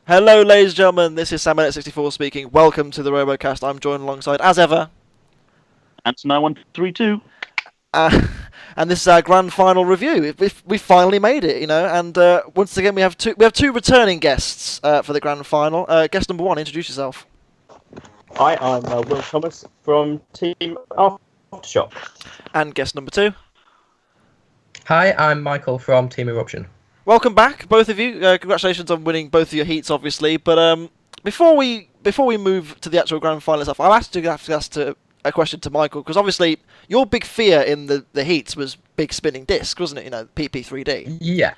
Hello, ladies and gentlemen, this is Sam64 speaking. Welcome to the RoboCast. I'm joined alongside, as ever, Ants9132. uh, and this is our grand final review. We finally made it, and once again we have two returning guests for the grand final. Guest number one, introduce yourself. Hi, I'm Will Thomas from Team Aftershock. And guest number two. Hi, I'm Michael from Team Eruption. Welcome back, both of you. Congratulations on winning both of your heats, obviously. But before we move to the actual grand final stuff, I'll have to ask a question to Michael, because obviously your big fear in the heats was big spinning disc, wasn't it? PP3D. Yeah.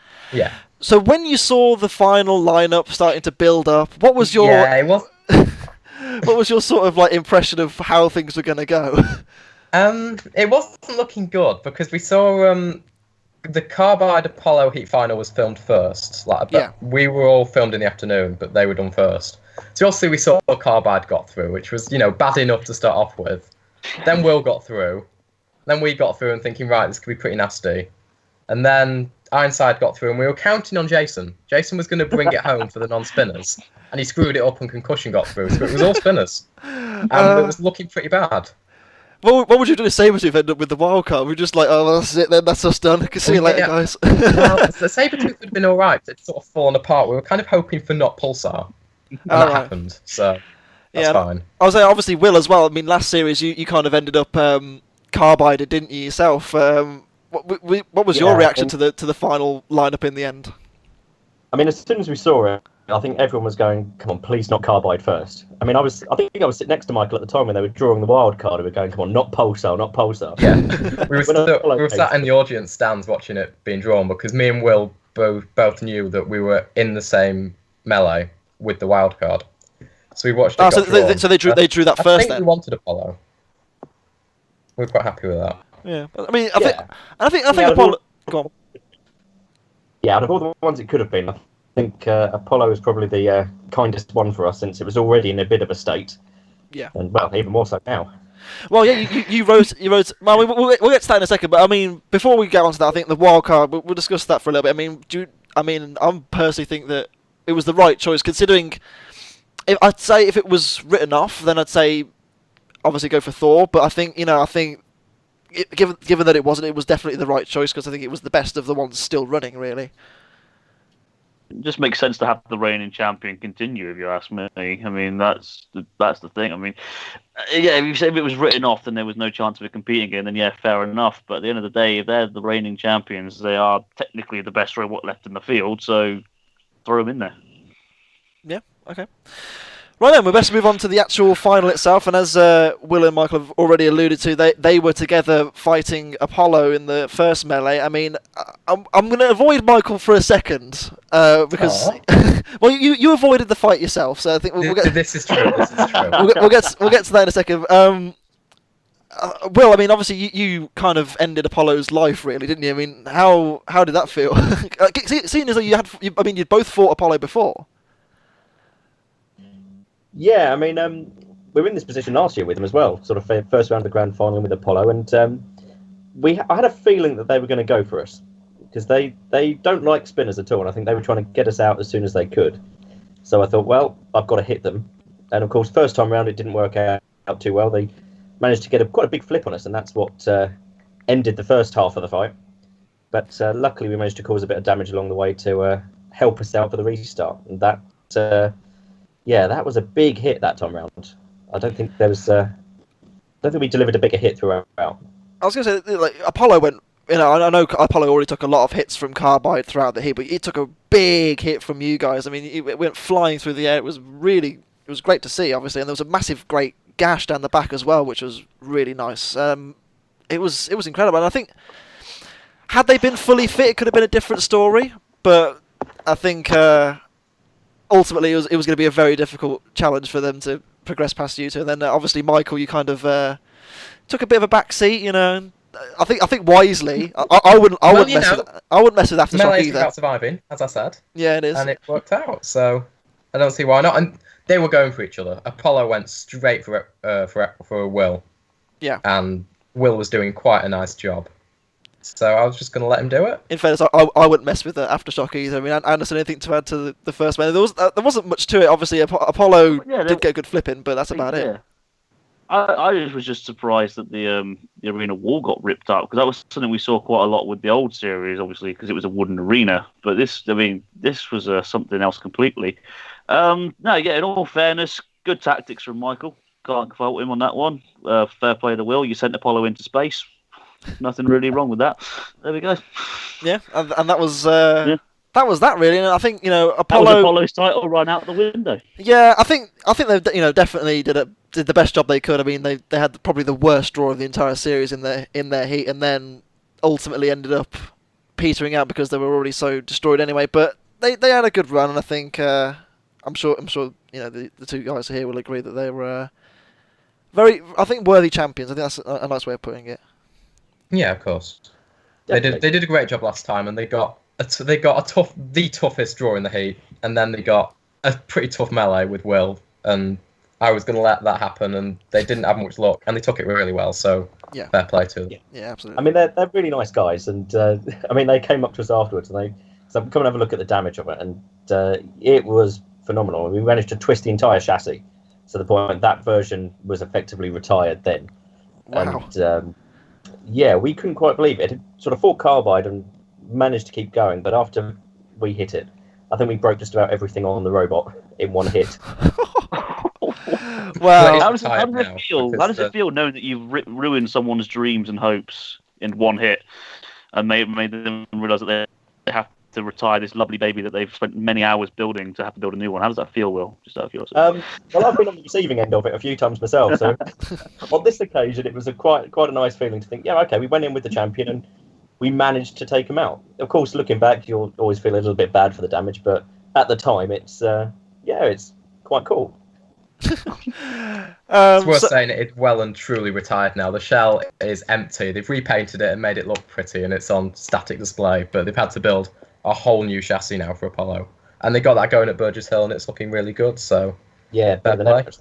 So when you saw the final lineup starting to build up, what was your it was. what was your sort of like impression of how things were going to go? It wasn't looking good because we saw the Carbide Apollo heat final was filmed first. We were all filmed in the afternoon, but they were done first. So obviously we saw Carbide got through, which was bad enough to start off with. Then Will got through. Then we got through and thinking, right, this could be pretty nasty. And then Ironside got through, and we were counting on Jason. Jason was going to bring it home for the non-spinners, and he screwed it up and Concussion got through, so it was all spinners. And it was looking pretty bad. What would you do to Sabretooth end up with the wild card? We're just like, oh, that's it then, that's us done. See you later, guys. Well, the Sabretooth would have been alright, it's sort of fallen apart. We were kind of hoping for not Pulsar, and that happened, so that's fine. I was saying, obviously, Will as well. I mean, last series you kind of ended up Carbide, didn't you, yourself? What was your reaction to the final lineup in the end? I mean, as soon as we saw it, I think everyone was going, come on, please not Carbide first. I mean, I think I was sitting next to Michael at the time when they were drawing the wild card, and we were going, come on, not Pulsar, not Pulsar. Yeah, we were sat in the audience stands watching it being drawn, because me and Will both knew that we were in the same melee with the wild card. So we watched it. So they drew that first. I think then we wanted Apollo. We're quite happy with that. Yeah, I mean, I think Apollo. Go on. Yeah, out of all the ones it could have been, I think Apollo is probably the kindest one for us, since it was already in a bit of a state. Yeah. And well, even more so now. Well, yeah, you wrote. Well, we'll get to that in a second. But I mean, before we get on to that, I think the wild card. We'll discuss that for a little bit. I mean, I personally think that it was the right choice, considering. I'd say if it was written off, then I'd say obviously go for Thor. But I think given that it wasn't, it was definitely the right choice, because I think it was the best of the ones still running, really. It just makes sense to have the reigning champion continue, if you ask me. I mean, that's the thing. I mean, if it was written off, then there was no chance of it competing again, then yeah, fair enough. But at the end of the day, if they're the reigning champions, they are technically the best robot left in the field, so throw them in there. Yeah, okay. Right then, we best move on to the actual final itself, and as Will and Michael have already alluded to, they were together fighting Apollo in the first melee. I mean, I'm going to avoid Michael for a second, because well, you avoided the fight yourself, so I think we'll get. This is true. We'll get to that in a second. Will, I mean, obviously you kind of ended Apollo's life, really, didn't you? I mean, how did that feel? Seeing as though you'd both fought Apollo before. Yeah, I mean, we were in this position last year with them as well, sort of first round of the grand final with Apollo, and I had a feeling that they were going to go for us, because they don't like spinners at all, and I think they were trying to get us out as soon as they could. So I thought, well, I've got to hit them, and of course, first time round it didn't work out too well. They managed to get quite a big flip on us, and that's what ended the first half of the fight. But luckily, we managed to cause a bit of damage along the way to help us out for the restart, and that. Yeah, that was a big hit that time round. I don't think we delivered a bigger hit throughout. I was going to say, like, Apollo went. I know Apollo already took a lot of hits from Carbide throughout the heat, but it took a big hit from you guys. I mean, it went flying through the air. It was great to see, obviously, and there was a massive, great gash down the back as well, which was really nice. It was incredible, and I think had they been fully fit, it could have been a different story. But I think. Ultimately, it was going to be a very difficult challenge for them to progress past you two. And then, obviously, Michael, you kind of took a bit of a back seat. I think wisely. I wouldn't mess with Aftershock Melee's either. about surviving, as I said. Yeah, it is, and it worked out. So I don't see why not. And they were going for each other. Apollo went straight for Will. Yeah. And Will was doing quite a nice job. so I was just going to let him do it. In fairness, I wouldn't mess with the Aftershock either. I mean, Anderson, anything to add to the first man? There wasn't much to it. Obviously, Apollo did get a good flip in, but that's about it. I was just surprised that the arena wall got ripped up, because that was something we saw quite a lot with the old series, obviously, because it was a wooden arena. But this was something else completely. In all fairness, good tactics from Michael. Can't fault him on that one. Fair play of the will. You sent Apollo into space. Nothing really wrong with that. There we go. Yeah, and that was that was that really. And I think Apollo. That was Apollo's title run out the window. Yeah, I think they definitely did the best job they could. I mean, they had probably the worst draw of the entire series in their heat, and then ultimately ended up petering out because they were already so destroyed anyway. But they had a good run, and I think I'm sure the two guys here will agree that they were very, I think, worthy champions. I think that's a nice way of putting it. Yeah, of course. They did a great job last time, and they got the toughest draw in the heat, and then they got a pretty tough melee with Will, and I was going to let that happen, and they didn't have much luck, and they took it really well. So fair play to them. Yeah, absolutely. I mean, they're really nice guys, and I mean, they came up to us afterwards, and they said, "Come and have a look at the damage of it," and it was phenomenal. We managed to twist the entire chassis to the point that version was effectively retired then. Wow. And we couldn't quite believe it. It sort of fought Carbide and managed to keep going, but after we hit it, I think we broke just about everything on the robot in one hit. Well, how does it feel? How does it feel knowing that you've ruined someone's dreams and hopes in one hit, and made them realise that they have to retire this lovely baby that they've spent many hours building to have to build a new one? How does that feel, Will? Just out of curiosity. Well, I've been on the receiving end of it a few times myself, so on this occasion it was quite a nice feeling to think, we went in with the champion and we managed to take him out. Of course, looking back, you'll always feel a little bit bad for the damage, but at the time, it's quite cool. It's worth saying it's well and truly retired now. The shell is empty. They've repainted it and made it look pretty, and it's on static display, but they've had to build a whole new chassis now for Apollo. And they got that going at Burgess Hill, and it's looking really good, so better than ever.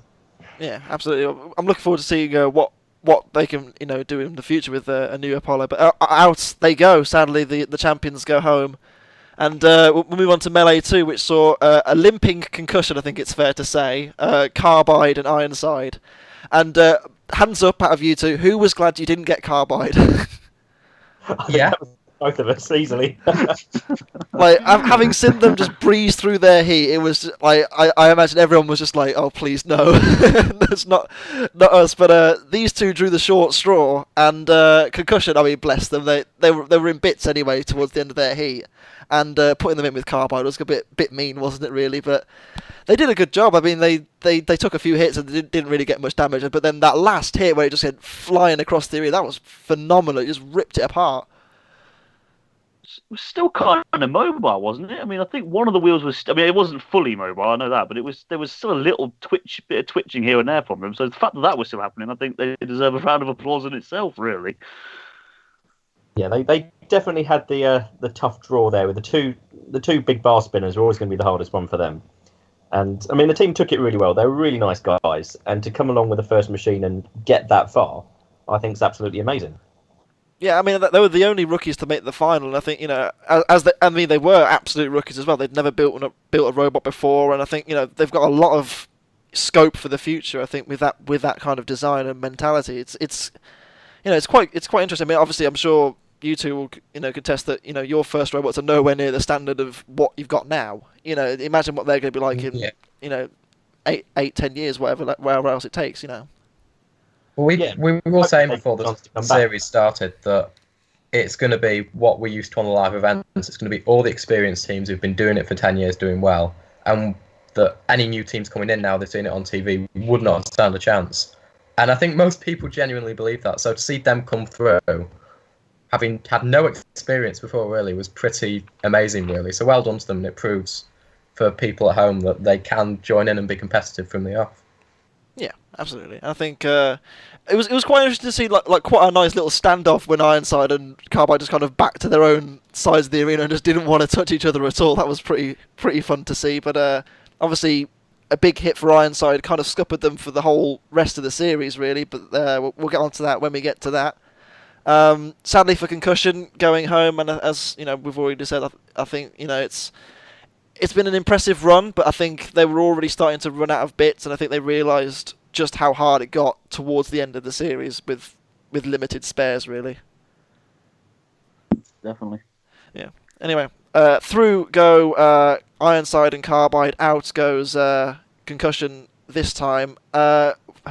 Yeah, absolutely. I'm looking forward to seeing what they can do in the future with a new Apollo. But out they go. Sadly, the champions go home. And we'll move on to Melee 2, which saw a limping concussion, I think it's fair to say, Carbide and Ironside. And hands up out of you two, who was glad you didn't get Carbide? Yeah. Both of us, easily. Like, having seen them just breeze through their heat, it was just, like, I imagine everyone was just like, oh, please, no. That's not us. But these two drew the short straw, and concussion, I mean, bless them. They were in bits anyway towards the end of their heat. And putting them in with Carbide was a bit mean, wasn't it, really? But they did a good job. I mean, they took a few hits and they didn't really get much damage. But then that last hit where it just went flying across the area, that was phenomenal. It just ripped it apart. It was still kind of mobile, wasn't it? I mean, I think one of the wheels was... I mean, it wasn't fully mobile, I know that, but there was still a little bit of twitching here and there from them. So the fact that was still happening, I think they deserve a round of applause in itself, really. Yeah, they definitely had the tough draw there with the two big bar spinners were always going to be the hardest one for them. And I mean, the team took it really well. They were really nice guys, and to come along with the first machine and get that far, I think is absolutely amazing. Yeah, I mean, they were the only rookies to make the final, and I think they were absolute rookies as well. They'd never built a robot before, and I think they've got a lot of scope for the future. I think with that kind of design and mentality, it's quite interesting. I mean, obviously, I'm sure you two will contest that your first robots are nowhere near the standard of what you've got now. Imagine what they're going to be like in 8-10 years, wherever else it takes. Well, we were saying before the series started that it's going to be what we used to on the live events. It's going to be all the experienced teams who've been doing it for 10 years doing well, and that any new teams coming in now, they've seen it on TV, would not stand a chance. And I think most people genuinely believe that. So to see them come through, having had no experience before, really, was pretty amazing, really. So well done to them, and it proves for people at home that they can join in and be competitive from the off. Yeah, absolutely. I think it was quite interesting to see like quite a nice little standoff when Ironside and Carbide just kind of backed to their own sides of the arena and just didn't want to touch each other at all. That was pretty fun to see. But obviously, a big hit for Ironside kind of scuppered them for the whole rest of the series, really. But we'll get on to that when we get to that. Sadly for Concussion going home, and as you know, we've already said, I think it's been an impressive run, but I think they were already starting to run out of bits, and I think they realised just how hard it got towards the end of the series with limited spares, really. Definitely. Yeah. Anyway, through go Ironside and Carbide, out goes Concussion this time.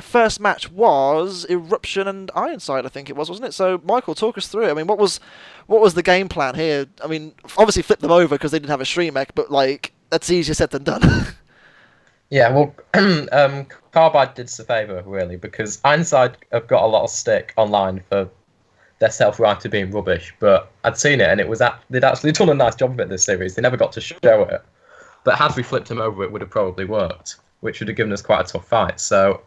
First match was Eruption and Ironside, I think it was, wasn't it? So, Michael, talk us through it. I mean, what was the game plan here? I mean, obviously flip them over because they didn't have a Shremek, but like that's easier said than done. Yeah, well, Carbide did us a favour, really, because Ironside have got a lot of stick online for their self-writer being rubbish, but I'd seen it, and they'd actually done a nice job of it this series. They never got to show it, but had we flipped them over, it would have probably worked, which would have given us quite a tough fight. So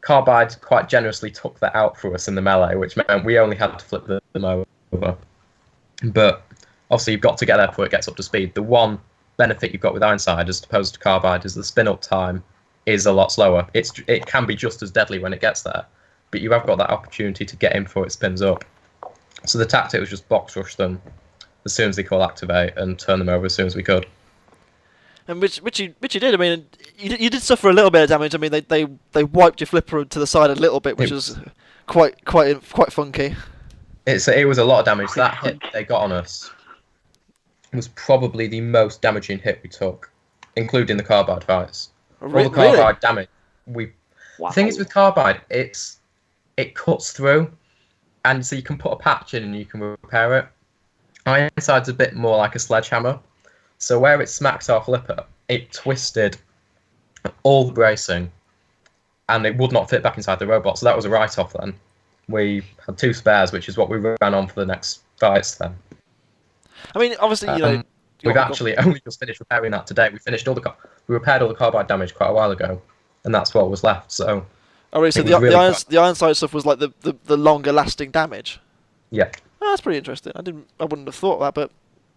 Carbide quite generously took that out for us in the melee, which meant we only had to flip them over. But obviously you've got to get there before it gets up to speed. The one benefit you've got with Ironside as opposed to Carbide is the spin-up time is a lot slower. It can be just as deadly when it gets there, but you have got that opportunity to get in before it spins up. So the tactic was just box rush them as soon as they call activate and turn them over as soon as we could. And which you did. I mean, you did suffer a little bit of damage. I mean, they wiped your flipper to the side a little bit, which was quite funky. It was a lot of damage. That hit they got on us was probably the most damaging hit we took, including the Carbide fights. All the Carbide damage. The thing is with Carbide, it cuts through, and so you can put a patch in and you can repair it. Ironside's a bit more like a sledgehammer. So where it smacks our flipper, it twisted all the bracing, and it would not fit back inside the robot. So that was a write-off then. We had 2 spares, which is what we ran on for the next fights then. I mean, obviously, we've actually only just finished repairing that today. We repaired all the Carbide damage quite a while ago, and that's what was left. So. Oh, really? So the Ironside stuff was like the longer lasting damage. Yeah. Oh, that's pretty interesting. I wouldn't have thought that, but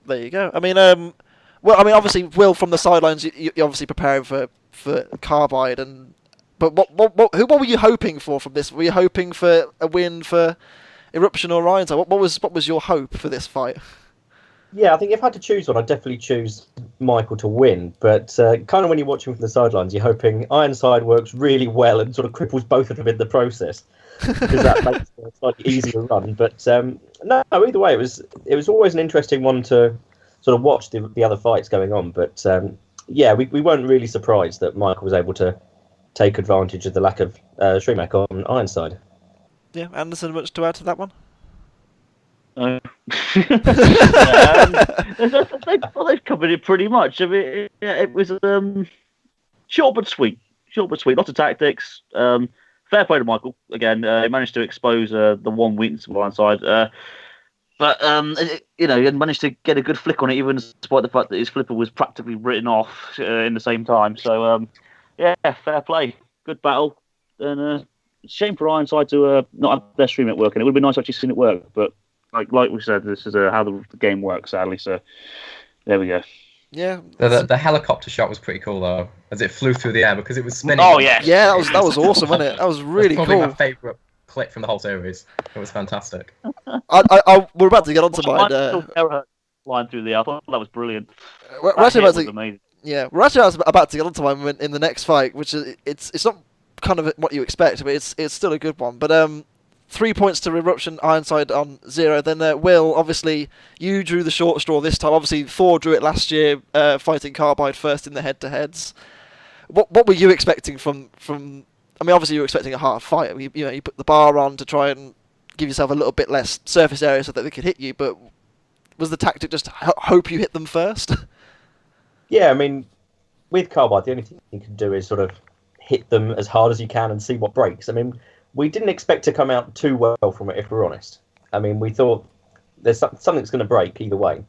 there you go. I mean, obviously, Will, from the sidelines, you're obviously preparing for Carbide, but what were you hoping for from this? Were you hoping for a win for Eruption or Ironside? What was your hope for this fight? Yeah, I think if I had to choose one, I'd definitely choose Michael to win. But kind of when you're watching from the sidelines, you're hoping Ironside works really well and sort of cripples both of them in the process, because that makes it a slightly easier run. But no, either way, it was always an interesting one to sort of watch the other fights going on. But yeah, we weren't really surprised that Michael was able to take advantage of the lack of Shremek on Ironside. Yeah, Anderson, much to add to that one? They've covered it pretty much. I mean, it was short but sweet. Lots of tactics. Fair play to Michael. Again, he managed to expose the one weakness of Ironside. But he managed to get a good flick on it, even despite the fact that his flipper was practically written off in the same time. So, yeah, fair play. Good battle. And shame for Ironside to not have their stream at work. And it would have been nice to actually seen it work. But like we said, this is how the game works, sadly. So, there we go. Yeah. The helicopter shot was pretty cool, though, as it flew through the air because it was spinning. Oh, yeah. Yeah, that was awesome, wasn't it? That was really cool. Probably my favourite clip from the whole series. It was fantastic. We're about to get onto mine. Flying through the air. I thought that was brilliant. We're actually about to. Amazing. Yeah, we're actually about to get onto mine in the next fight, which is it's not kind of what you expect, but it's still a good one. But 3 points to Eruption, Ironside on 0. Then Will, obviously, you drew the short straw this time. Obviously, Thor drew it last year, fighting Carbide first in the head-to-heads. What were you expecting from? I mean, obviously, you were expecting a hard fight. You put the bar on to try and give yourself a little bit less surface area so that they could hit you. But was the tactic just hope you hit them first? Yeah, I mean, with Carbide, the only thing you can do is sort of hit them as hard as you can and see what breaks. I mean, we didn't expect to come out too well from it, if we're honest. I mean, we thought there's something's going to break either way.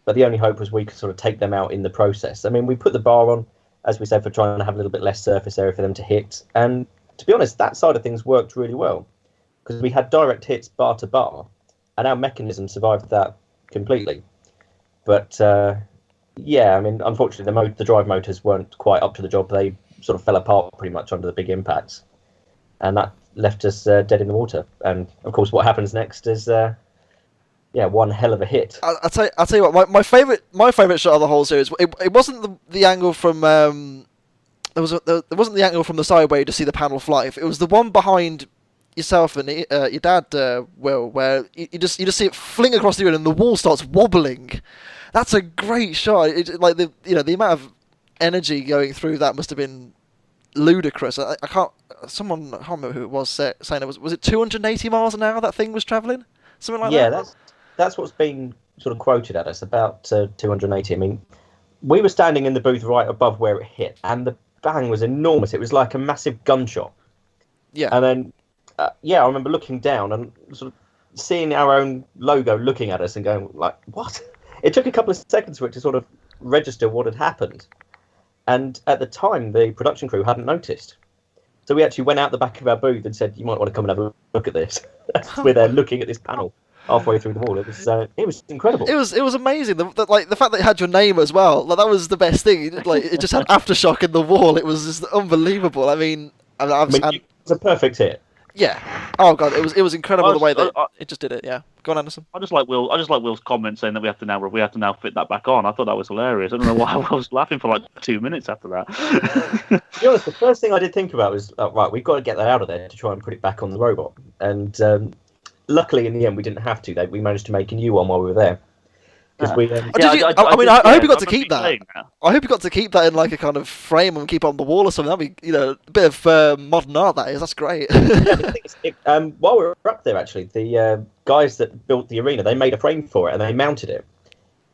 But the only hope was we could sort of take them out in the process. I mean, we put the bar on, as we said, for trying to have a little bit less surface area for them to hit. And to be honest, that side of things worked really well, because we had direct hits bar to bar, and our mechanism survived that completely. But yeah, I mean, unfortunately, the drive motors weren't quite up to the job. They sort of fell apart pretty much under the big impacts, and that left us dead in the water. And of course, what happens next is one hell of a hit. I'll tell you what. My favorite shot of the whole series. It wasn't the angle from there wasn't the angle from the side where you just see the panel fly. It was the one behind yourself and your dad, Will, where you just see it fling across the room and the wall starts wobbling. That's a great shot. Like the amount of energy going through that must have been ludicrous. I can't remember who it was saying it was it 280 miles an hour that thing was travelling, something like that. Yeah, that's what's been sort of quoted at us, about 280. I mean, we were standing in the booth right above where it hit, and the bang was enormous. It was like a massive gunshot. Yeah. And then, I remember looking down and sort of seeing our own logo looking at us and going, like, what? It took a couple of seconds for it to sort of register what had happened. And at the time, the production crew hadn't noticed. So we actually went out the back of our booth and said, you might want to come and have a look at this. We're there looking at this panel halfway through the wall. It was incredible. It was amazing. The fact that it had your name as well. Like, that was the best thing. Like, it just had Aftershock in the wall. It was just unbelievable. I mean, it's a perfect hit. Yeah. Oh god, it was incredible the way that it just did it. Yeah. Go on, Anderson. I just like Will's comment saying that we have to now fit that back on. I thought that was hilarious. I don't know why I was laughing for like 2 minutes after that. To be honest, the first thing I did think about was, right, we've got to get that out of there to try and put it back on the robot. And luckily, in the end, we didn't have to. We managed to make a new one while we were there. Because I hope you got to keep that. I hope you got to keep that in like a kind of frame and keep it on the wall or something. That'd be, a bit of modern art. That is. That's great. While we were up there, actually, the guys that built the arena, they made a frame for it and they mounted it,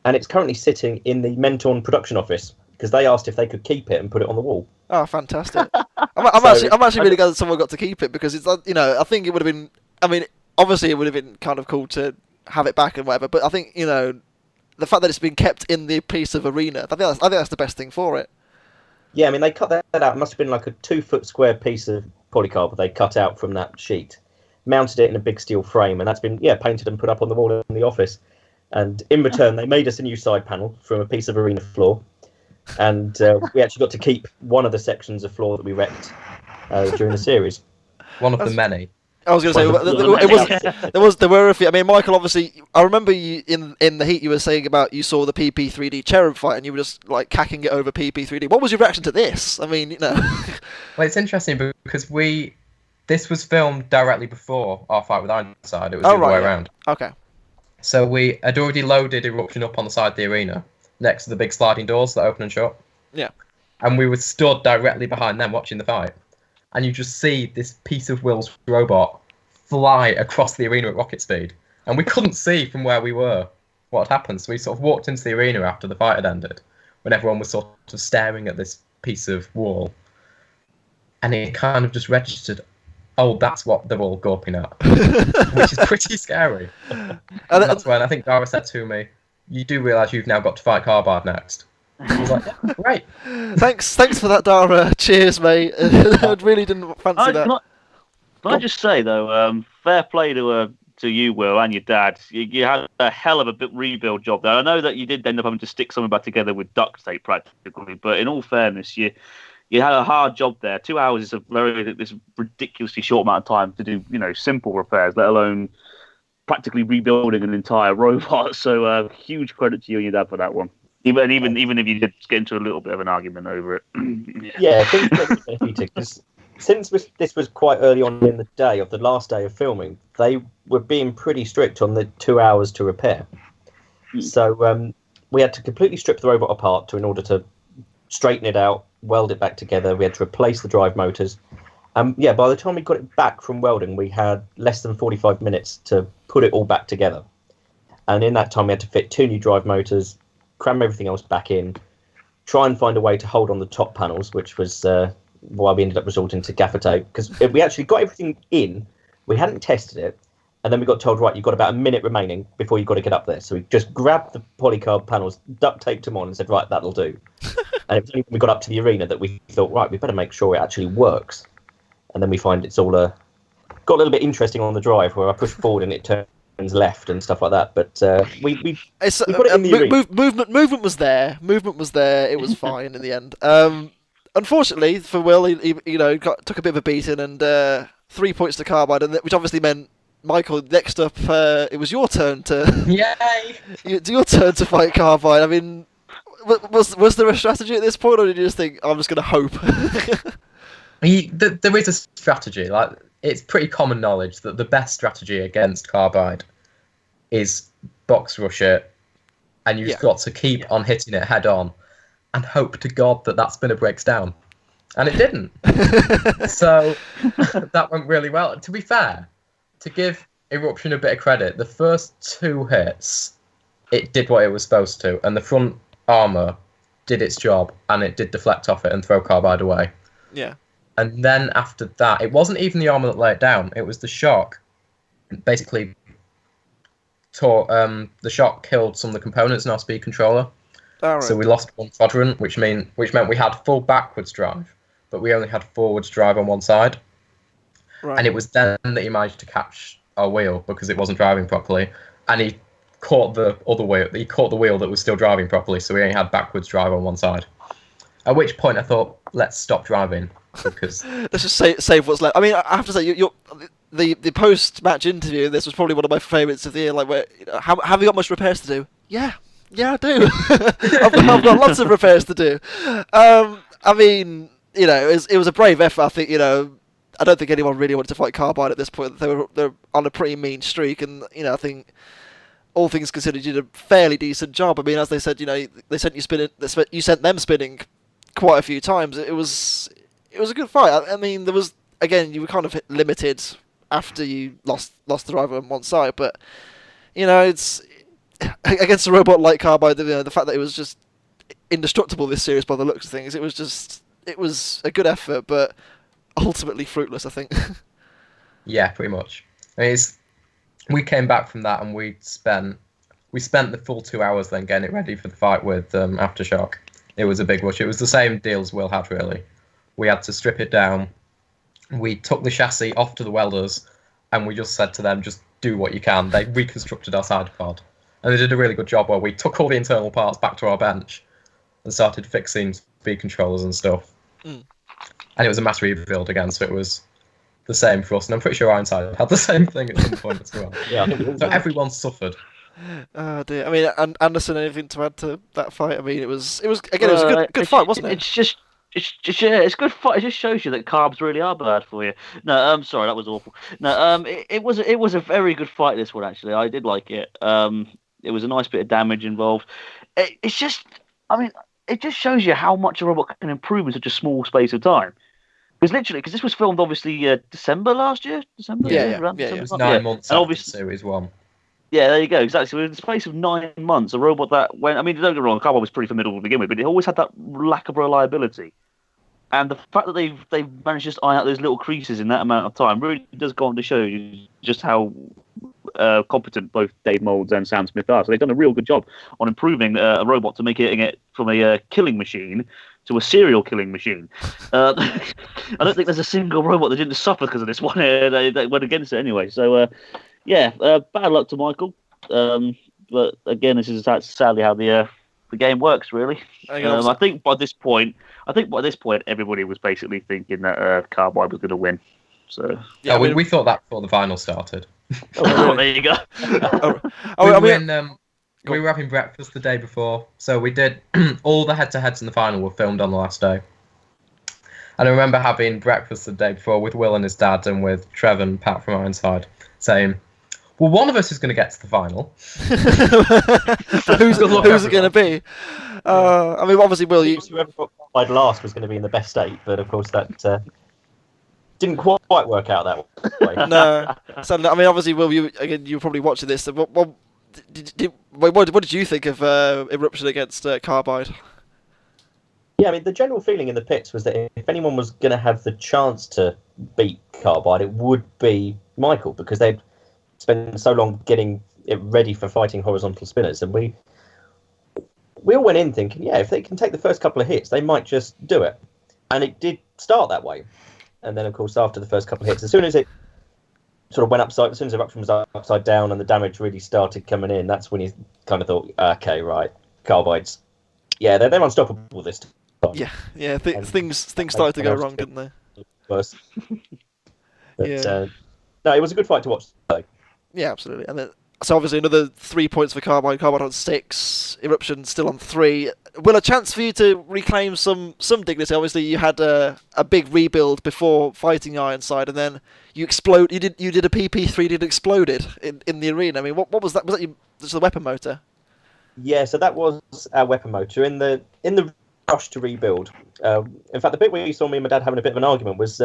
and it's currently sitting in the Mentorn production office because they asked if they could keep it and put it on the wall. Oh, fantastic! I'm actually really glad that someone got to keep it, because it's I think it would have been. I mean, obviously, it would have been kind of cool to have it back and whatever, but I think the fact that it's been kept in the piece of arena, I think that's the best thing for it. Yeah, I mean, they cut that out. It must have been like a 2-foot square piece of polycarbonate they cut out from that sheet, mounted it in a big steel frame, and that's been painted and put up on the wall in the office. And in return, they made us a new side panel from a piece of arena floor, and we actually got to keep one of the sections of floor that we wrecked during the series. One of the many. I was going to say there were a few. I mean, Michael, obviously, I remember you in the heat. You were saying about you saw the PP3D Cherub fight, and you were just like cacking it over PP3D. What was your reaction to this? I mean, Well, it's interesting because this was filmed directly before our fight with Ironside. It was the other way around. Okay. So we had already loaded Eruption up on the side of the arena, next to the big sliding doors that open and shut. Yeah. And we were stood directly behind them watching the fight. And you just see this piece of Will's robot fly across the arena at rocket speed. And we couldn't see from where we were what had happened. So we sort of walked into the arena after the fight had ended, when everyone was sort of staring at this piece of wall. And it kind of just registered, oh, that's what they're all gawping at. Which is pretty scary. And that's when I think Dara said to me, you do realise you've now got to fight Carbide next. I was like, yeah, great. Thanks for that, Dara. Cheers, mate. I really didn't fancy that. Can I just say though, fair play to you, Will, and your dad. You had a hell of a rebuild job there. I know that you did end up having to stick something back together with duct tape practically, but in all fairness, you had a hard job there. 2 hours is this ridiculously short amount of time to do simple repairs, let alone practically rebuilding an entire robot. So huge credit to you and your dad for that one. Even if you did get into a little bit of an argument over it. Yeah, things got heated, because since this was quite early on in the day of the last day of filming, they were being pretty strict on the 2 hours to repair. So we had to completely strip the robot apart in order to straighten it out, weld it back together. We had to replace the drive motors. By the time we got it back from welding, we had less than 45 minutes to put it all back together. And in that time, we had to fit 2 new drive motors, cram everything else back in, try and find a way to hold on the top panels, which was why we ended up resorting to gaffer tape, because we actually got everything in, we hadn't tested it, and then we got told, right, you've got about a minute remaining before you've got to get up there. So we just grabbed the polycarb panels, duct taped them on, and said, right, that'll do. And it was only when we got up to the arena that we thought, right, we better make sure it actually works. And then we find it's all got a little bit interesting on the drive, where I push forward and it turns left and stuff like that, but we put it in the arena. Movement was there. It was fine in the end. Unfortunately for Will, he took a bit of a beating, and 3 points to Carbide, which obviously meant, Michael, next up, it was your turn to... Yay! your turn to fight Carbide. I mean, was there a strategy at this point, or did you just think, I'm just going to hope? There is a strategy. Like, it's pretty common knowledge that the best strategy against Carbide is box rush it, and you've got to keep on hitting it head on and hope to God that spinner breaks down. And it didn't. So that went really well. To be fair, to give Eruption a bit of credit, the first 2 hits, it did what it was supposed to, and the front armour did its job, and it did deflect off it and throw Carbide away. Yeah. And then after that, it wasn't even the armour that let it down, it was the shock. Basically, the shock killed some of the components in our speed controller. Right. So we lost one quadrant, which meant we had full backwards drive, but we only had forwards drive on one side. Right. And it was then that he managed to catch our wheel because it wasn't driving properly, and he caught the other wheel. He caught the wheel that was still driving properly, so we only had backwards drive on one side. At which point I thought, let's stop driving because let's just save what's left. I mean, I have to say, the post-match interview. This was probably one of my favourites of the year. Like, have you got much repairs to do? Yeah, I do. I've got lots of repairs to do. I mean, it was a brave effort. I think, I don't think anyone really wanted to fight Carbide at this point. They're on a pretty mean streak, and I think, all things considered, you did a fairly decent job. I mean, as they said, they sent you spinning. You sent them spinning quite a few times. It was a good fight. I mean, there was, again, you were kind of limited after you lost the driver on one side, but it's against a robot like Carbide. The fact that it was just indestructible this series by the looks of things, it was a good effort, but ultimately fruitless, I think. Yeah, pretty much. I mean, we came back from that and we spent the full 2 hours then getting it ready for the fight with Aftershock. It was a big rush. It was the same deal as Will had, really. We had to strip it down. We took the chassis off to the welders, and we just said to them, just do what you can. They reconstructed our side pod, and they did a really good job where we took all the internal parts back to our bench and started fixing speed controllers and stuff. And it was a mass rebuild again, so it was the same for us. And I'm pretty sure Ironside had the same thing at some point as well. So everyone suffered. Oh dear. I mean, Anderson, anything to add to that fight? I mean, it was again, it was a good fight, wasn't it? It's good fight. It just shows you that carbs really are bad for you. No, I'm sorry, that was awful. No, it was a very good fight. This one, actually, I did like it. It was a nice bit of damage involved. It just shows you how much a robot can improve in such a small space of time. Because this was filmed obviously December last year. December. Yeah. It was 9 months after Series 1. Yeah, there you go. Exactly. So in the space of 9 months, a robot that don't get me wrong, Carbide was pretty formidable to begin with, but it always had that lack of reliability. And the fact that they've managed to just iron out those little creases in that amount of time really does go on to show you just how competent both Dave Moulds and Sam Smith are. So they've done a real good job on improving a robot to make it from a killing machine to a serial killing machine. I don't think there's a single robot that didn't suffer because of this one. They went against it anyway. So. Bad luck to Michael. But again, this is sadly how the game works, really. I think by this point, everybody was basically thinking that Carbide was going to win. So we thought that before the final started. There you go. We were having breakfast the day before, so we did all the head-to-heads in the final were filmed on the last day. And I remember having breakfast the day before with Will and his dad and with Trev and Pat from Ironside, saying, well, one of us is going to get to the final. Who's it going to be? I mean, obviously, Will, whoever got qualified last was going to be in the best 8, but of course that didn't quite work out that way. No. So, I mean, obviously, Will, you're probably watching this. So what did you think of Eruption against Carbide? Yeah, I mean, the general feeling in the pits was that if anyone was going to have the chance to beat Carbide, it would be Michael, because they'd spent so long getting it ready for fighting horizontal spinners, and we all went in thinking, yeah, if they can take the first couple of hits, they might just do it. And it did start that way. And then, of course, after the first couple of hits, as soon as it sort of went upside, as soon as Eruption was upside down and the damage really started coming in, that's when you kind of thought, okay, right, Carbide's, yeah, they're unstoppable this time. Yeah, things started to go wrong, didn't they? Worse. But Yeah. no, it was a good fight to watch. Though. Yeah, absolutely. And then, so obviously another 3 points for Carbide. Carbide on 6. Eruption still on 3. Will a chance for you to reclaim some dignity? Obviously, you had a big rebuild before fighting Ironside, and then you explode. You did a PP3 that exploded in the arena. I mean, what was that? Was that just the weapon motor? Yeah, so that was our weapon motor in the rush to rebuild. In fact, the bit where you saw me and my dad having a bit of an argument was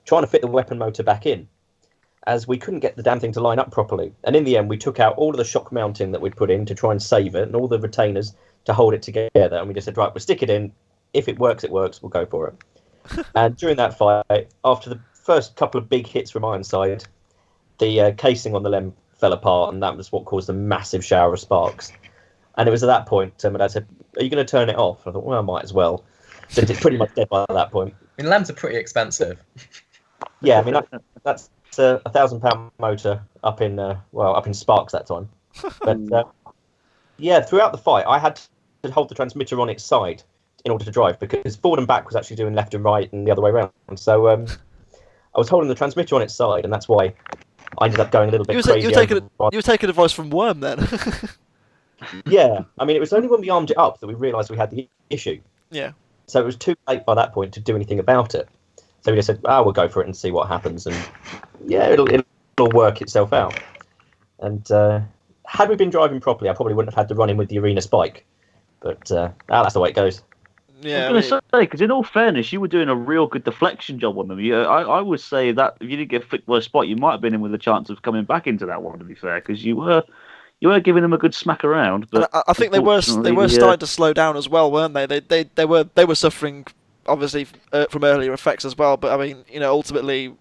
trying to fit the weapon motor back in, as we couldn't get the damn thing to line up properly. And in the end, we took out all of the shock mounting that we'd put in to try and save it, and all the retainers to hold it together. And we just said, right, we'll stick it in. If it works, we'll go for it. And during that fight, after the first couple of big hits from Ironside, the casing on the lem fell apart, and that was what caused a massive shower of sparks. And it was at that point my dad said, "Are you going to turn it off?" I thought, well, I might as well, since it's pretty much dead by that point. I mean, lems are pretty expensive. Yeah, I mean that's a £1,000 motor up in sparks that time. But yeah, throughout the fight, I had to hold the transmitter on its side in order to drive, because forward and back was actually doing left and right and the other way around. So I was holding the transmitter on its side, and that's why I ended up going a little bit crazy. You were taking advice from Worm then. Yeah, I mean, it was only when we armed it up that we realised we had the issue. Yeah. So it was too late by that point to do anything about it. So we just said, we'll go for it and see what happens. And yeah, it'll work itself out. And had we been driving properly, I probably wouldn't have had to run in with the arena spike. But that's the way it goes. I Yeah, was going to say, because in all fairness, you were doing a real good deflection job on them. I would say that if you didn't get a flicked worst spot, you might have been in with a chance of coming back into that one, to be fair, because you were giving them a good smack around. But I think they were starting to slow down as well, weren't they? They were suffering, obviously, from earlier effects as well. But I mean, ultimately,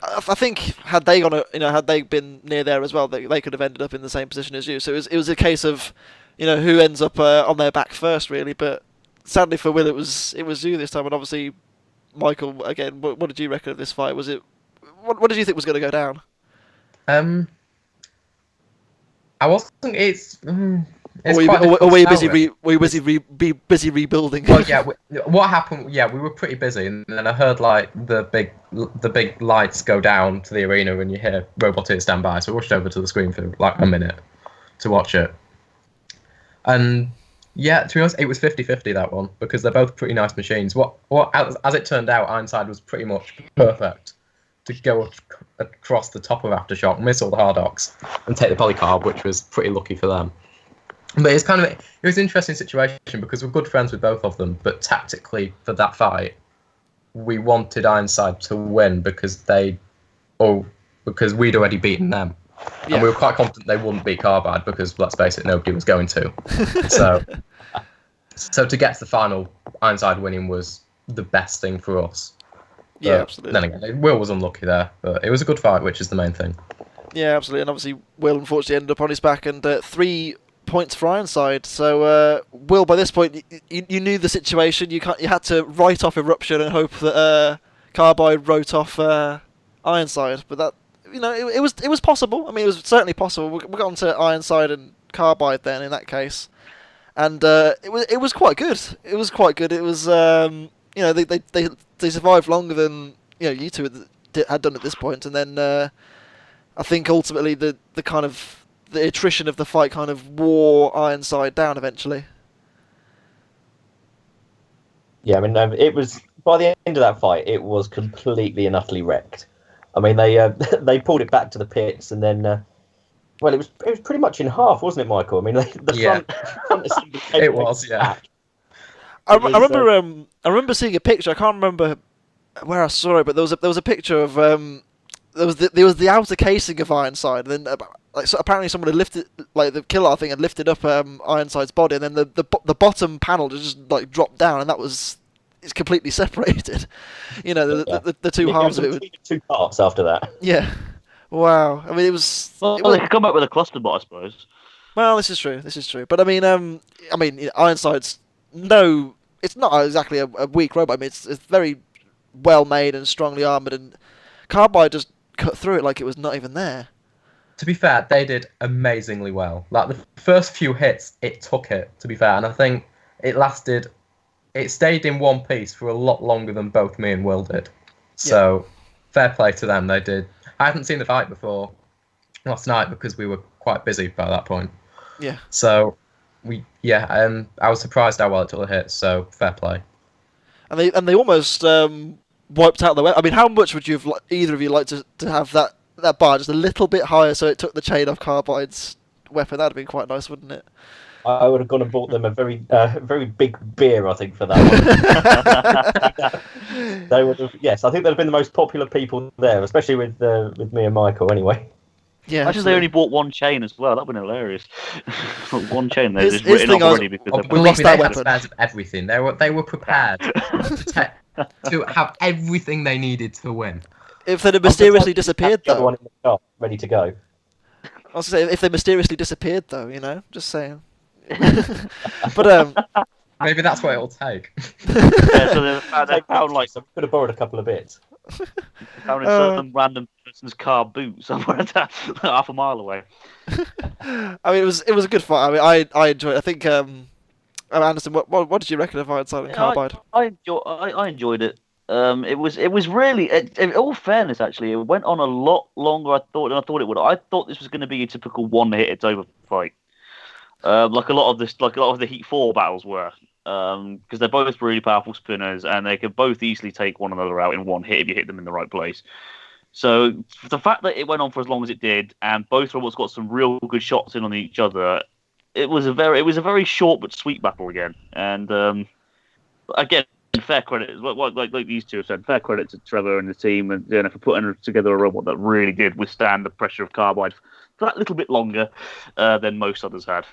I think had they been near there as well, they could have ended up in the same position as you. So it was a case of, who ends up on their back first, really. But sadly for Will, it was you this time, and obviously, Michael again. What did you reckon of this fight? Was it? What did you think was going to go down? I wasn't. It's were you busy rebuilding? Well, yeah. What happened? Yeah, we were pretty busy, and then I heard like the big lights go down to the arena, and you hear RoboCast stand by. So I rushed over to the screen for like a minute to watch it. And yeah, to be honest, it was 50-50 that one, because they're both pretty nice machines. As it turned out, Ironside was pretty much perfect to go across the top of Aftershock, miss all the Hardocs, and take the polycarb, which was pretty lucky for them. But it was an interesting situation, because we're good friends with both of them, but tactically for that fight, we wanted Ironside to win because we'd already beaten them. Yeah. And we were quite confident they wouldn't beat Carbide, because, let's face it, nobody was going to. So to get to the final, Ironside winning was the best thing for us. Yeah, absolutely. Then again, Will was unlucky there, but it was a good fight, which is the main thing. Yeah, absolutely. And obviously, Will unfortunately ended up on his back, and 3 points for Ironside. So, Will, by this point, you knew the situation. You had to write off Eruption and hope that Carbide wrote off Ironside. But that, it was possible. I mean, it was certainly possible. We got on to Ironside and Carbide then in that case, and it was quite good. It was quite good. It was they survived longer than you two had done at this point, and then I think ultimately the attrition of the fight kind of wore Ironside down eventually. Yeah, I mean, it was by the end of that fight, it was completely and utterly wrecked. I mean, they pulled it back to the pits, and then it was pretty much in half, wasn't it, Michael? I mean, the front assembly it was, yeah. back. I remember seeing a picture. I can't remember where I saw it, but there was a picture of there was the outer casing of Ironside, and then so apparently someone had lifted, like the killer, I think, had lifted up Ironside's body, and then the bottom panel just like dropped down, and it's completely separated. The two halves of it. 2 parts after that. Yeah. Wow. I mean, it was. They could come back with a cluster bot, I suppose. Well, this is true. But I mean, Ironside's it's not exactly a weak robot. I mean, it's very well made and strongly armored, and Carbide just cut through it like it was not even there. To be fair, they did amazingly well. Like the first few hits, it took it, to be fair, and I think it stayed in one piece for a lot longer than both me and Will did. So fair play to them. They did. I hadn't seen the fight before last night because we were quite busy by that point. Yeah. So I was surprised how well it took the hit. So fair play. And they almost wiped out the weapon. I mean, how much would you have either of you like to have that bar just a little bit higher so it took the chain off Carbide's weapon? That'd have been quite nice, wouldn't it? I would have gone and bought them a very big beer, I think, for that one. They would have, yes, I think they'd have been the most popular people there, especially with me and Michael, anyway. Yeah, imagine they only bought one chain as well. That'd been hilarious. One chain they're just written off already because we lost that weapon. Spares of everything. They were prepared to have everything they needed to win. If they'd have mysteriously disappeared, the other though. one in the car, ready to go. I was going to say, if they mysteriously disappeared, though, just saying. But maybe that's what it'll take. Yeah, so they found like we could have borrowed a couple of bits. found in some random person's car boot somewhere half a mile away. I mean, it was a good fight. I mean, I enjoyed it. I think Anderson, what did you reckon of Ironside and Carbide? I enjoyed it. It was really, in all fairness, actually, it went on a lot longer than I thought it would. I thought this was going to be a typical one hit it's over fight. Like a lot of the Heat 4 battles were, because they're both really powerful spinners and they could both easily take one another out in one hit if you hit them in the right place. So the fact that it went on for as long as it did and both robots got some real good shots in on each other, it was a very short but sweet battle again. And again, fair credit, like these two have said, fair credit to Trevor and the team and for putting together a robot that really did withstand the pressure of Carbide for that little bit longer than most others had.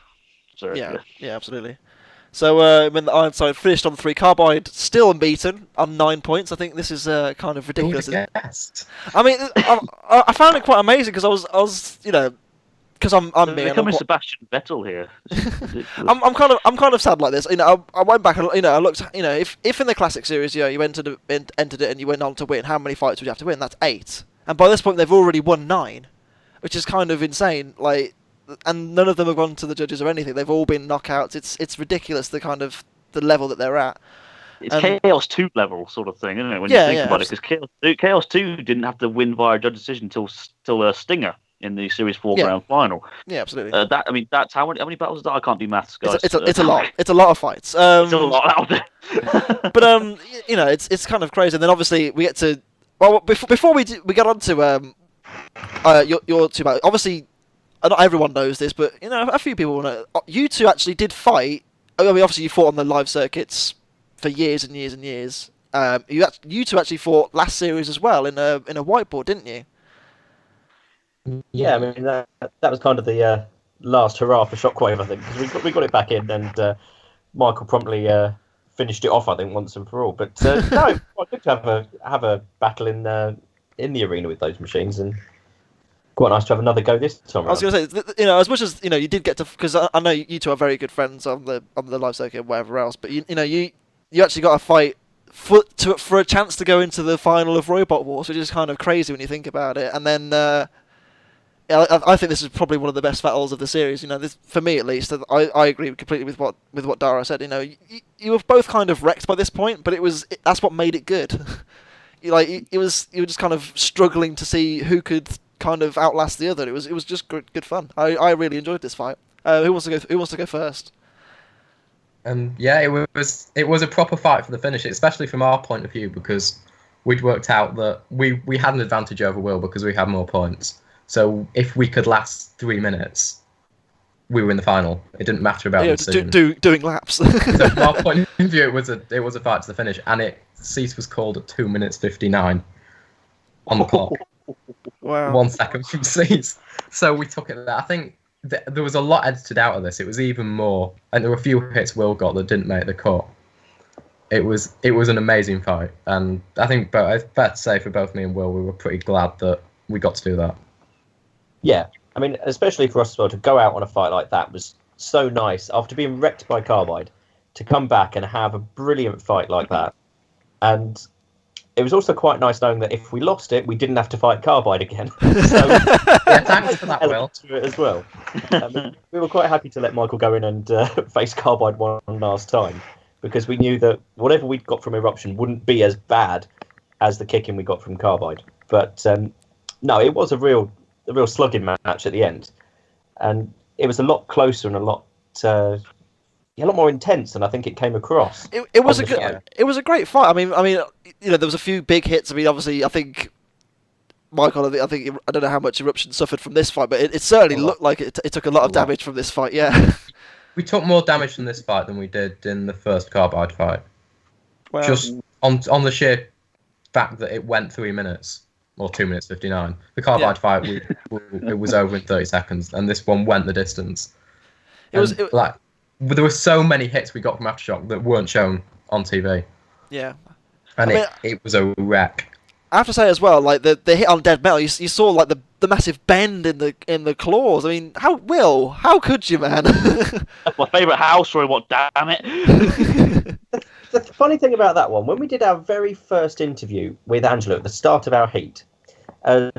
So, yeah, absolutely. So when the Ironside finished on 3, Carbide still unbeaten on 9 points. I think this is kind of ridiculous. I mean, I found it quite amazing because I was because I'm me. Becoming Sebastian Vettel here. I'm kind of sad like this. I went back and I looked. If in the classic series, you entered it and you went on to win, how many fights would you have to win? That's 8. And by this point, they've already won 9, which is kind of insane. Like. And none of them have gone to the judges or anything. They've all been knockouts. It's ridiculous the level that they're at. It's Chaos 2 level sort of thing, isn't it? When you think about it, because Chaos 2 didn't have to win via judge decision till Stinger in the Series 4 grand final. Yeah, absolutely. That's how many battles is that? I can't do maths, guys. It's a lot. It's a lot of fights. It's a lot out there. But it's kind of crazy. And then obviously we get to before we get on to your two battles. Obviously. Not everyone knows this, but a few people know. You two actually did fight. I mean, obviously you fought on the live circuits for years and years and years. You two actually fought last series as well in a whiteboard, didn't you? Yeah, I mean that was kind of the last hurrah for Shockwave, I think, because we got it back in, and Michael promptly finished it off, I think, once and for all. But no, quite good to have a battle in the arena with those machines and. Quite nice to have another go this time. I was going to say, as much as you did get to, because I know you two are very good friends on the live circuit and whatever else, but you actually got to fight for a chance to go into the final of Robot Wars, which is kind of crazy when you think about it. And then I think this is probably one of the best battles of the series. This, for me at least, I agree completely with what Dara said. You were both kind of wrecked by this point, but that's what made it good. You were just kind of struggling to see who could kind of outlast the other. It was just good fun. I really enjoyed this fight. Who wants to go first? Yeah, it was a proper fight for the finish, especially from our point of view, because we'd worked out that we had an advantage over Will because we had more points. So if we could last 3 minutes, we were in the final. It didn't matter about the decision. Doing laps. So from our point of view, it was a fight to the finish, and cease was called at 2 minutes 59 on the clock. Wow. 1 second from cease. So we took it there. I think there was a lot edited out of this. It was even more, and there were a few hits Will got that didn't make the cut. It was an amazing fight, and I think it's fair to say for both me and Will, we were pretty glad that we got to do that. Yeah, I mean, especially for us as well, to go out on a fight like that was so nice. After being wrecked by Carbide, to come back and have a brilliant fight like that. And it was also quite nice knowing that if we lost it, we didn't have to fight Carbide again. So, thanks for that, Will. To it as well. We were quite happy to let Michael go in and face Carbide one last time, because we knew that whatever we'd got from Eruption wouldn't be as bad as the kicking we got from Carbide. But no, it was a real slugging match at the end, and it was a lot closer and a lot more intense than I think it came across. It was a great fight. I mean, there was a few big hits. I mean, obviously, I think Michael, I don't know how much Eruption suffered from this fight, but it certainly looked like it took a lot of damage from this fight. Yeah. We took more damage from this fight than we did in the first Carbide fight. Well, just on the sheer fact that it went 3 minutes or 2 minutes 59. The Carbide fight, it was over in 30 seconds, and this one went the distance. There were so many hits we got from Aftershock that weren't shown on TV. Yeah, and it was a wreck. I have to say as well, like the hit on Dead Metal, you saw like the massive bend in the claws. I mean, how could you, man? That's my favourite house robot. Damn it! The funny thing about that one, when we did our very first interview with Angela at the start of our heat,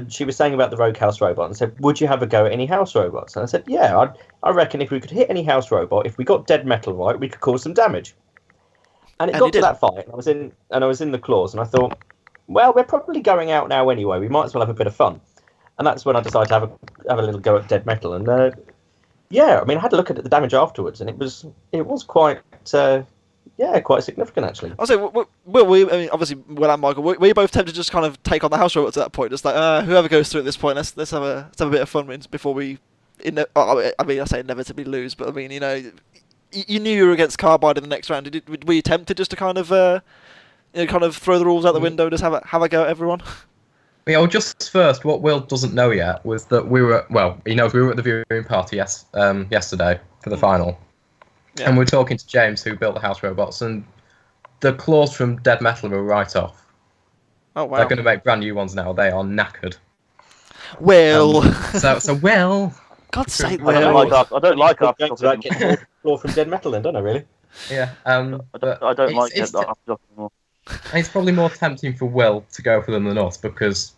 she was saying about the Rogue House robot and said, "Would you have a go at any house robots?" And I said, "Yeah, I reckon if we could hit any house robot, if we got Dead Metal right, we could cause some damage." And it got to that fight, and I was in the claws, and I thought, well, we're probably going out now anyway. We might as well have a bit of fun. And that's when I decided to have a little go at Dead Metal. And I had a look at the damage afterwards, and it was quite significant actually. I'll say, obviously, Will and Michael, were you both tempted to just kind of take on the house robots at that point? Just like, whoever goes through at this point, let's have a bit of fun before we, I say inevitably lose, but I mean, you knew you were against Carbide in the next round. Were you tempted just to kind of throw the rules out the window, just have a go at everyone? Yeah, just first, what Will doesn't know yet was that he knows we were at the viewing party yesterday for the final. Yeah. And we're talking to James, who built the house robots, and the claws from Dead Metal are right off. Oh, wow. They're going to make brand new ones now. They are knackered. Will. So Will. God's sake, Will. I don't like Aftershock. Claw from Dead Metal then, don't I, really? Yeah. I don't like Aftershock anymore. It's probably more tempting for Will to go for them than us, because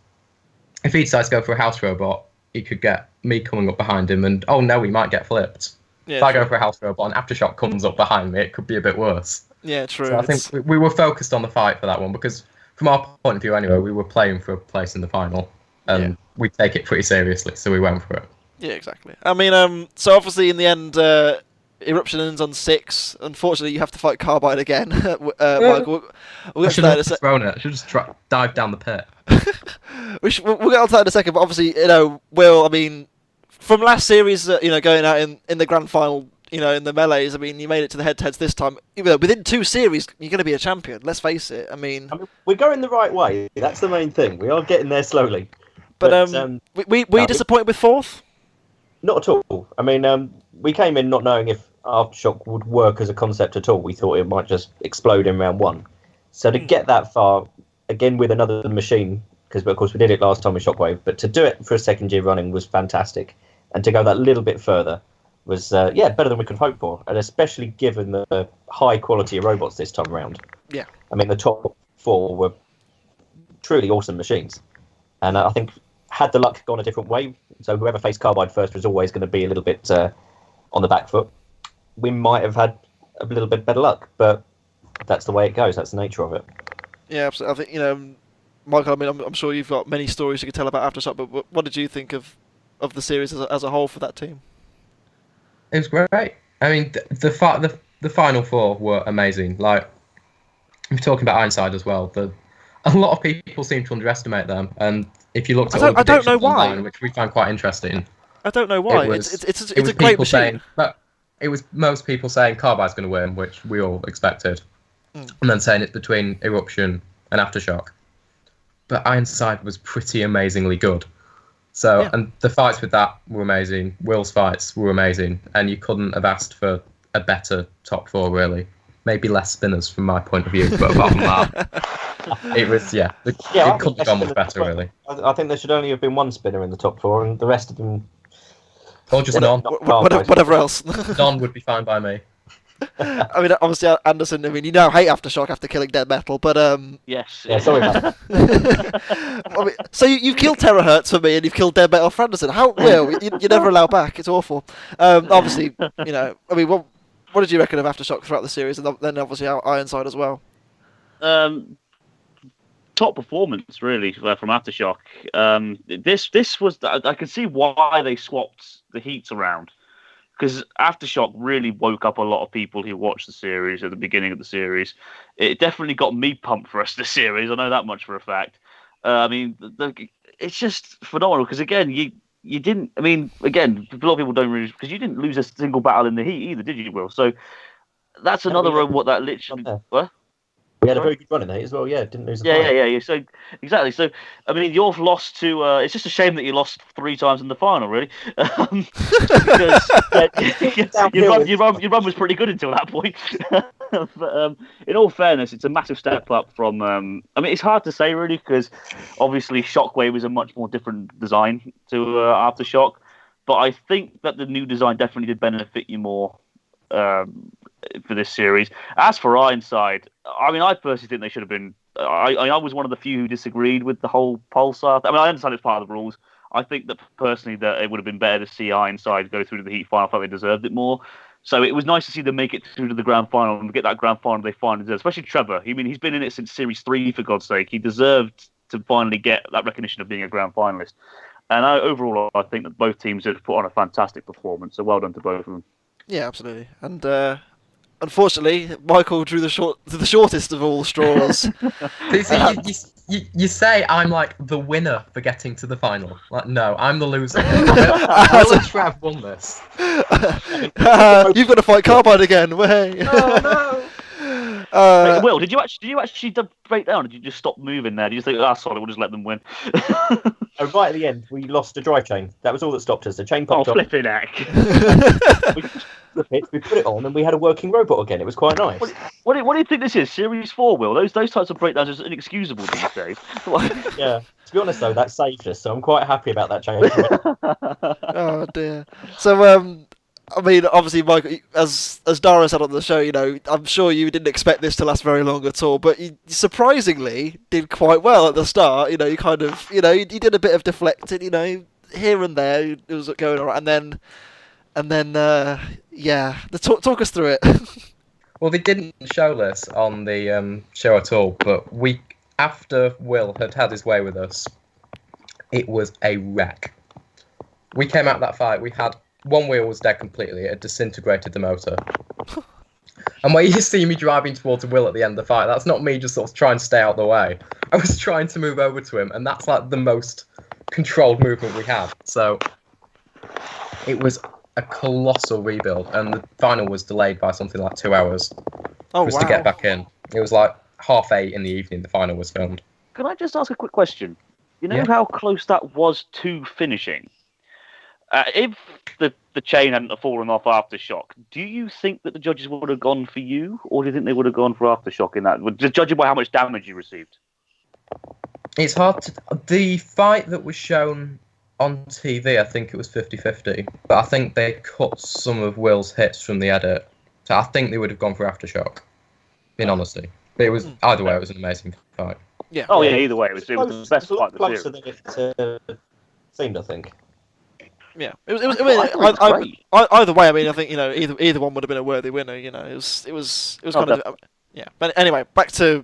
if he decides to go for a house robot, he could get me coming up behind him, and oh no, he might get flipped. Yeah, if I go for a house robot and Aftershock comes up behind me, it could be a bit worse. Yeah, true. So I think we were focused on the fight for that one, because from our point of view anyway, we were playing for a place in the final, and we take it pretty seriously, so we went for it. Yeah, exactly. I mean, so obviously in the end, Eruption ends on 6. Unfortunately, you have to fight Carbide again. Michael, I should have thrown it. I should just dive down the pit. We'll get on to that in a second, but obviously, Will, I mean, from last series, going out in the grand final, in the melees, I mean, you made it to the head-to-heads this time. Within 2 series, you're going to be a champion. Let's face it. I mean, we're going the right way. That's the main thing. We are getting there slowly. But were you disappointed with 4th? Not at all. I mean, we came in not knowing if Aftershock would work as a concept at all. We thought it might just explode in round 1. So to get that far, again with another machine, because of course we did it last time with Shockwave, but to do it for a second year running was fantastic. And to go that little bit further was, better than we could hope for. And especially given the high quality of robots this time around. Yeah. I mean, the top 4 were truly awesome machines. And I think had the luck gone a different way, so whoever faced Carbide first was always going to be a little bit on the back foot, we might have had a little bit better luck, but that's the way it goes. That's the nature of it. Yeah, absolutely. I think, Michael, I mean, I'm sure you've got many stories you could tell about Aftershock, but what did you think of the series as a whole for that team? It was great. I mean, the final 4 were amazing. Like, we're talking about Ironside as well. A lot of people seem to underestimate them, and if you looked at I don't know why, online, which we found quite interesting. I don't know why. It's a great machine. But it was most people saying Carbide's going to win, which we all expected, and then saying it's between Eruption and Aftershock. But Ironside was pretty amazingly good. So, and the fights with that were amazing. Will's fights were amazing, and you couldn't have asked for a better top 4, really. Maybe less spinners from my point of view, but apart from that, it was, it couldn't have gone much better, really. I think there should only have been 1 spinner in the top 4, and the rest of them... Or just none. Whatever else. None would be fine by me. I mean, obviously, Anderson, I mean, you now hate Aftershock after killing Dead Metal, but... Yes. Yeah, sorry about that. I mean, so you've killed Terahertz for me, and you've killed Dead Metal for Anderson. How... Will, you never allow back. It's awful. Obviously, I mean, what did you reckon of Aftershock throughout the series, and then obviously Ironside as well? top performance really from Aftershock. This was I can see why they swapped the heats around, because Aftershock really woke up a lot of people who watched the series at the beginning of the series. It definitely got me pumped for us the series. I know that much for a fact. I mean, it's just phenomenal because again, you didn't. I mean, again, a lot of people don't really, because you didn't lose a single battle in the heat either, did you, Will? So that's another room. What that literally. What? We had a very good run in that as well. Yeah, didn't lose a fight. Yeah. Yeah. So exactly. So I mean, you've lost to. It's just a shame that you lost 3 times in the final, really, because your run was pretty good until that point. But in all fairness, it's a massive step up from. I mean, it's hard to say really because obviously Shockwave is a much more different design to Aftershock, but I think that the new design definitely did benefit you more. For this series. As for Ironside, I mean, I personally think they should have been. I was one of the few who disagreed with the whole Pulsar. I mean, I understand it's part of the rules. I think that personally that it would have been better to see Ironside go through to the heat final. I felt they deserved it more. So it was nice to see them make it through to the grand final and get that grand final they finally deserved. Especially Trevor. I mean, he's been in it since Series 3, for God's sake. He deserved to finally get that recognition of being a grand finalist. And overall, I think that both teams have put on a fantastic performance. So well done to both of them. Yeah, absolutely. And unfortunately, Michael drew the shortest of all straws. You say I'm like the winner for getting to the final. Like, no, I'm the loser. Will and Trev won this. You've got to fight Carbide again. Way. Oh no. Hey, Will, did you actually break down? Or did you just stop moving there? Did you think, sorry, we'll just let them win? Right at the end, we lost a drive chain. That was all that stopped us. The chain popped off. Flipping heck. We put it on, and we had a working robot again. It was quite nice. What do you think this is? Series 4, Will? Those types of breakdowns are inexcusable these days. Yeah. To be honest, though, that saved us, so I'm quite happy about that change. Oh dear. So I mean, obviously, Michael, as Dara said on the show, I'm sure you didn't expect this to last very long at all, but you surprisingly did quite well at the start. You kind of, you did a bit of deflecting, here and there. It was going all right, and then, talk us through it. Well, they didn't show this on the show at all, but after Will had his way with us, it was a wreck. We came out of that fight, we had. One wheel was dead completely. It had disintegrated the motor. And when you see me driving towards Will at the end of the fight, that's not me just sort of trying to stay out of the way. I was trying to move over to him, and that's like the most controlled movement we had. So it was a colossal rebuild, and the final was delayed by something like 2 hours to get back in. It was like 8:30 in the evening the final was filmed. Can I just ask a quick question? You know how close that was to finishing? If the chain hadn't fallen off Aftershock, do you think that the judges would have gone for you, or do you think they would have gone for Aftershock in that? Just judging by how much damage you received. It's hard to... The fight that was shown on TV, I think it was 50-50, but I think they cut some of Will's hits from the edit, so I think they would have gone for Aftershock, in honesty. But it was either way, it was an amazing fight. Yeah. Oh yeah, either way, it was the best fight of the series. Closer than it seemed, I think. Yeah, it was. Either way, I mean, I think either one would have been a worthy winner. It was kind of yeah. But anyway, back to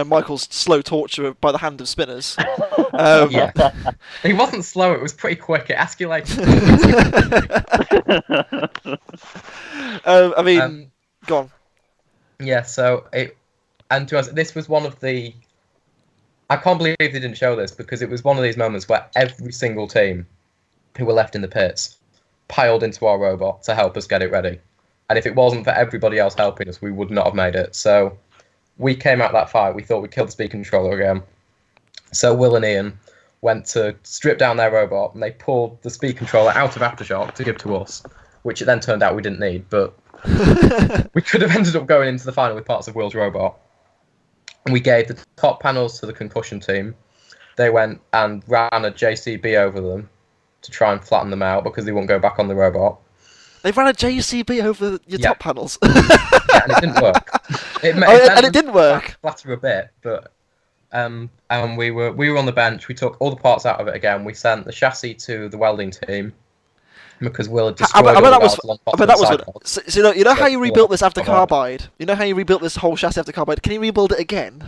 Michael's slow torture by the hand of spinners. Yeah, it wasn't slow; it was pretty quick. It escalated. I mean, go on. Yeah, so and to us, this was one of the. I can't believe they didn't show this because it was one of these moments where every single team who were left in the pits piled into our robot to help us get it ready. And if it wasn't for everybody else helping us, we would not have made it. So we came out that fight, we thought we'd kill the speed controller again. So Will and Ian went to strip down their robot, and they pulled the speed controller out of Aftershock to give to us, which it then turned out we didn't need, but we could have ended up going into the final with parts of Will's robot. And we gave the top panels to the concussion team. They went and ran a JCB over them to try and flatten them out because they wouldn't go back on the robot. They ran a JCB over your top panels. Yeah, and it didn't work. It didn't work. Flatter a bit, but and we were on the bench. We took all the parts out of it again. We sent the chassis to the welding team. Because Will had I destroyed bet that all was. the valves I along bet that was bottom good. sidewalk. So you know how you rebuilt this after Carbide. Carbide. You know how you rebuilt this whole chassis after Carbide. Can you rebuild it again?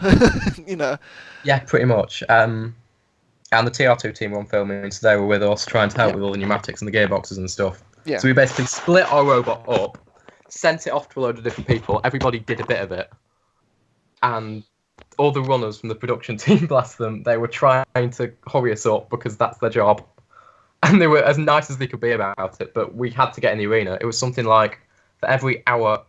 You know. Yeah, pretty much. And the TR2 team were on filming, so they were with us trying to help with all the pneumatics and the gearboxes and stuff. Yeah. So we basically split our robot up, sent it off to a load of different people. Everybody did a bit of it. And all the runners from the production team, bless them, they were trying to hurry us up because that's their job. And they were as nice as they could be about it, but we had to get in the arena. It was something like, for every hour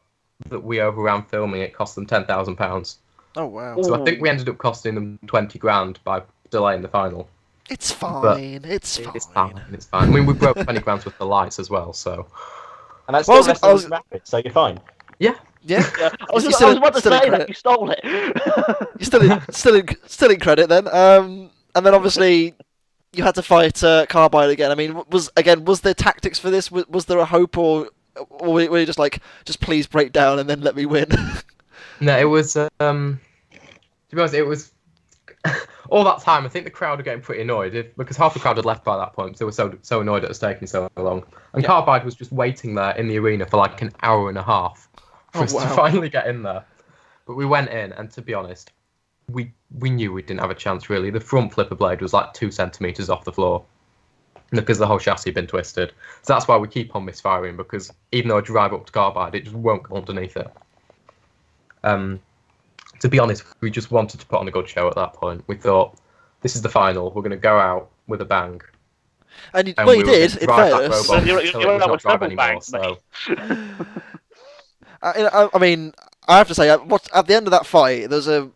that we overran filming, it cost them £10,000. Oh wow. So I think we ended up costing them 20 grand by delaying the final. It's fine. It's fine. It's fine. It's fine. I mean, we broke 20 grand worth of lights as well, so. And that's Well, still less than rapid, so you're fine. Yeah. I was You're about to still in say that credit. you stole it. You're still in credit then. And then obviously you had to fight Carbide again. I mean, was there tactics for this? Was there a hope, or were you just like, just please break down and then let me win? No, it was. To be honest, it was. All that time, I think the crowd were getting pretty annoyed because half the crowd had left by that point. So they were so annoyed at us taking so long. And Carbide was just waiting there in the arena for like an hour and a half for us to finally get in there. But we went in, and to be honest, we knew we didn't have a chance really. The front flipper blade was like 2 centimeters off the floor because the whole chassis had been twisted. So that's why we keep on misfiring, because even though I drive up to Carbide, it just won't go underneath it. To be honest, we just wanted to put on a good show at that point. We thought, this is the final. We're going to go out with a bang. And you we did, in fairness. You're out with double bangs, mate. I mean, I have to say, at the end of that fight, there's a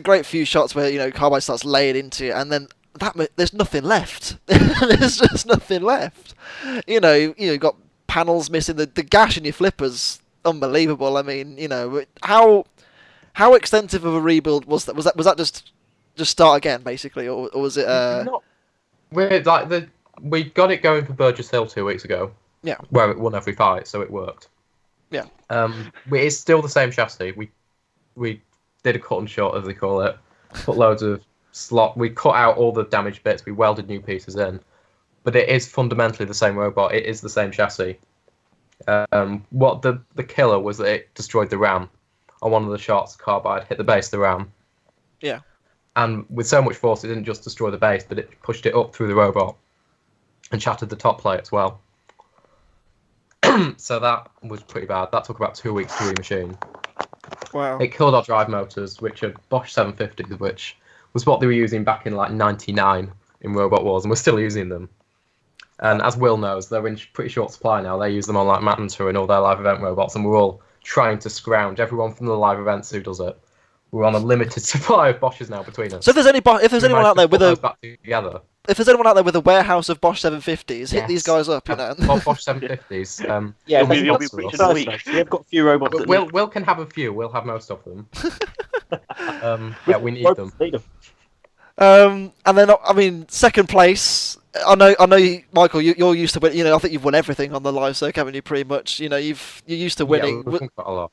great few shots where Carbide starts laying into it, and then there's nothing left. There's just nothing left. You got panels missing. The gash in your flippers, unbelievable. I mean, how extensive of a rebuild was that? Was that just start again, basically, or was it? We got it going for Burgess Hill 2 weeks ago. Yeah. Where it won every fight, so it worked. Yeah. It's still the same chassis. We did a cut and short, as they call it. Put loads of slot. We cut out all the damaged bits. We welded new pieces in. But it is fundamentally the same robot. It is the same chassis. What the killer was that it destroyed the ram. On one of the shots, Carbide hit the base of the ram. Yeah. And with so much force, it didn't just destroy the base, but it pushed it up through the robot and shattered the top plate as well. So that was pretty bad. That took about 2 weeks to remachine. Wow. It killed our drive motors, which are Bosch 750s, which was what they were using back in like '99 in Robot Wars, and we're still using them. And as Will knows, they're in pretty short supply now. They use them on like Matanta and all their live event robots, and we're all trying to scrounge everyone from the live events who does it. We're on a limited supply of Bosches now between us. So if there's anyone out there with a warehouse of Bosch 750s, hit these guys up, Bosch 750s. You'll be preaching a week. We've got a few robots. Will can have a few. We'll have most of them. We need them. And then I mean, second place. I know, Michael. You're used to win. I think you've won everything on the live circuit, haven't you? Pretty much. You're used to winning. Yeah, we've won quite a lot.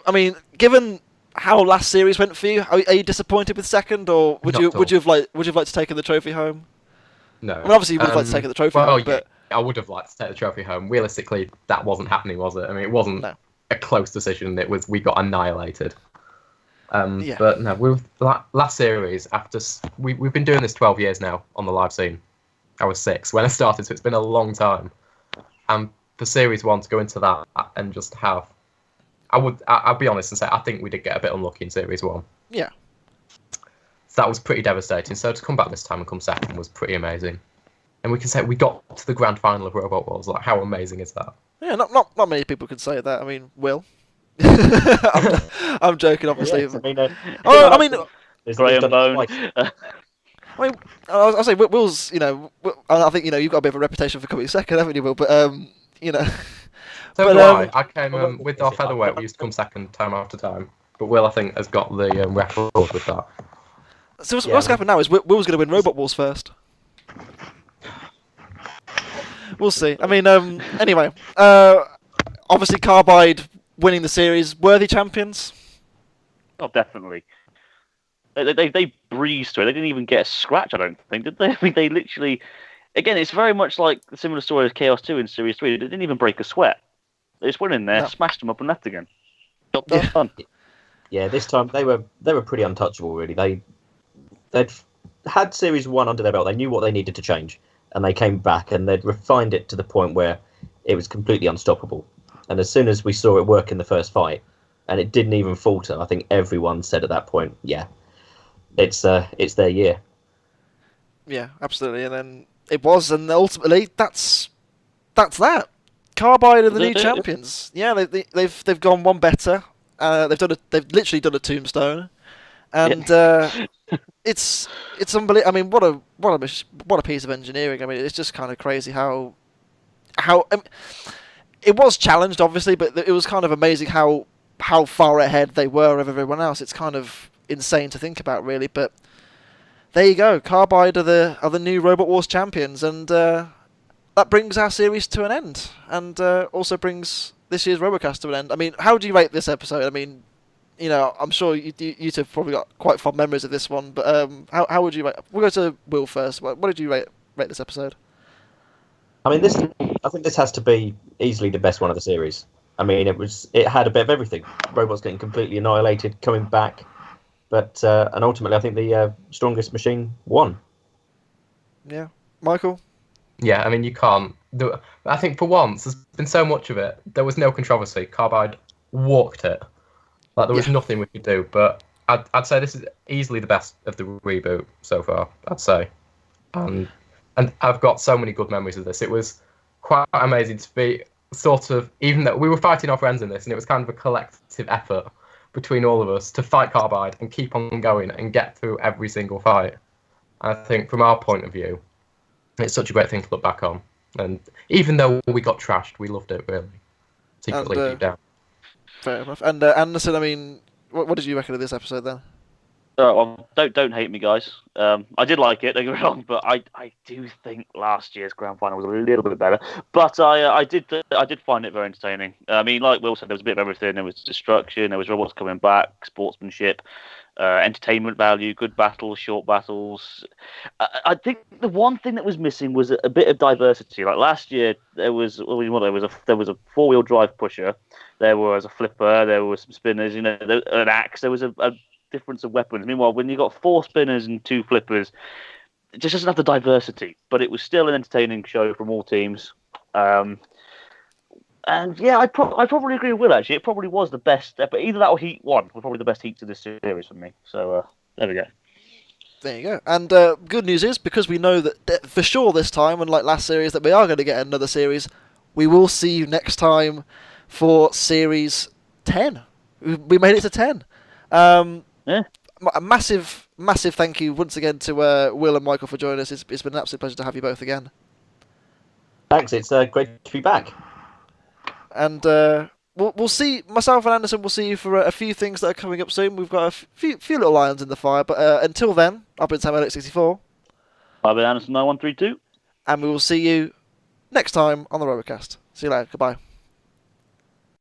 I mean, given how last series went for you, are you disappointed with second, or would you have liked to take the trophy home? No. I mean, obviously you would have liked to take the trophy home, but I would have liked to take the trophy home. Realistically, that wasn't happening, was it? I mean, it wasn't a close decision. It was we got annihilated. But no, last series after we've been doing this 12 years now on the live scene. I was 6 when I started, so it's been a long time. And for series 1 to go into that and just have, I'll be honest and say I think we did get a bit unlucky in series 1. Yeah. So that was pretty devastating. So to come back this time and come second was pretty amazing. And we can say we got to the grand final of Robot Wars. Like, how amazing is that? Yeah, not many people could say that. I mean, Will. I'm joking, obviously. Yes, I mean, Graham Bone. I mean, I'll say Will's. I think you've got a bit of a reputation for coming second, haven't you, Will? But So do I. I came with our featherweight. We used to come second time after time. But Will, I think, has got the record with that. So what's going to happen now is Will's going to win Robot Wars first. We'll see. I mean, anyway, obviously Carbide winning the series, worthy champions. Oh, definitely. They breezed through it. They didn't even get a scratch, I don't think, did they? I mean, they literally... again, it's very much like the similar story as Chaos 2 in Series 3. They didn't even break a sweat. They just went in there, No. smashed them up, and left again. Job Yeah. done. Yeah, this time they were pretty untouchable. Really, they'd had Series 1 under their belt. They knew what they needed to change, and they came back and they'd refined it to the point where it was completely unstoppable. And as soon as we saw it work in the first fight, and it didn't even falter, I think everyone said at that point, yeah, it's their year. Yeah, absolutely. And then it was, and ultimately that's that. Carbide are the new champions. Yeah, they've gone one better. They've literally done a tombstone, and it's unbelievable. I mean, what a piece of engineering. I mean, it's just kind of crazy how it was challenged, obviously, but it was kind of amazing how far ahead they were of everyone else. It's kind of insane to think about, really. But there you go. Carbide are the new Robot Wars champions, and that brings our series to an end, and also brings this year's RoboCast to an end. I mean, how do you rate this episode? I mean, I'm sure you two have probably got quite fond memories of this one, but how would you rate? We'll go to Will first. What did you rate this episode? I mean, I think this has to be easily the best one of the series. I mean, it had a bit of everything. Robots getting completely annihilated, coming back, but and ultimately, I think the strongest machine won. Yeah, Michael. Yeah, I mean, you can't. I think for once, there's been so much of it. There was no controversy. Carbide walked it. Like, there was nothing we could do. But I'd say this is easily the best of the reboot so far, I'd say. And I've got so many good memories of this. It was quite amazing to be sort of, even though we were fighting our friends in this, and it was kind of a collective effort between all of us to fight Carbide and keep on going and get through every single fight. And I think from our point of view, it's such a great thing to look back on. And even though we got trashed, we loved it, really. Secretly, deep down. Fair enough. And Anderson, I mean, what did you reckon of this episode then? Don't hate me, guys. I did like it, don't get me wrong, but I do think last year's grand final was a little bit better. But I did find it very entertaining. I mean, like Will said, there was a bit of everything. There was destruction, there was robots coming back, sportsmanship, entertainment value, good battles, short battles. I think the one thing that was missing was a bit of diversity. Like last year, there was a 4-wheel drive pusher, there was a flipper, there were some spinners, an axe, there was a difference of weapons. Meanwhile, when you got 4 spinners and 2 flippers, it just doesn't have the diversity. But it was still an entertaining show from all teams. And yeah, I probably agree with Will, actually. It probably was the best. But either that or Heat 1 were probably the best heats of this series for me. So there we go. There you go. And good news is, because we know that for sure this time, unlike last series, that we are going to get another series, we will see you next time for Series 10. We made it to 10. Yeah. A massive thank you once again to Will and Michael for joining us. It's been an absolute pleasure to have you both again. Thanks, it's great to be back. And we'll see, myself and Anderson will see you for a few things that are coming up soon. We've got a few little irons in the fire, but until then, I've been Sam Alex64. I've been Anderson 9132. And we will see you next time on the RoboCast. See you later. Goodbye.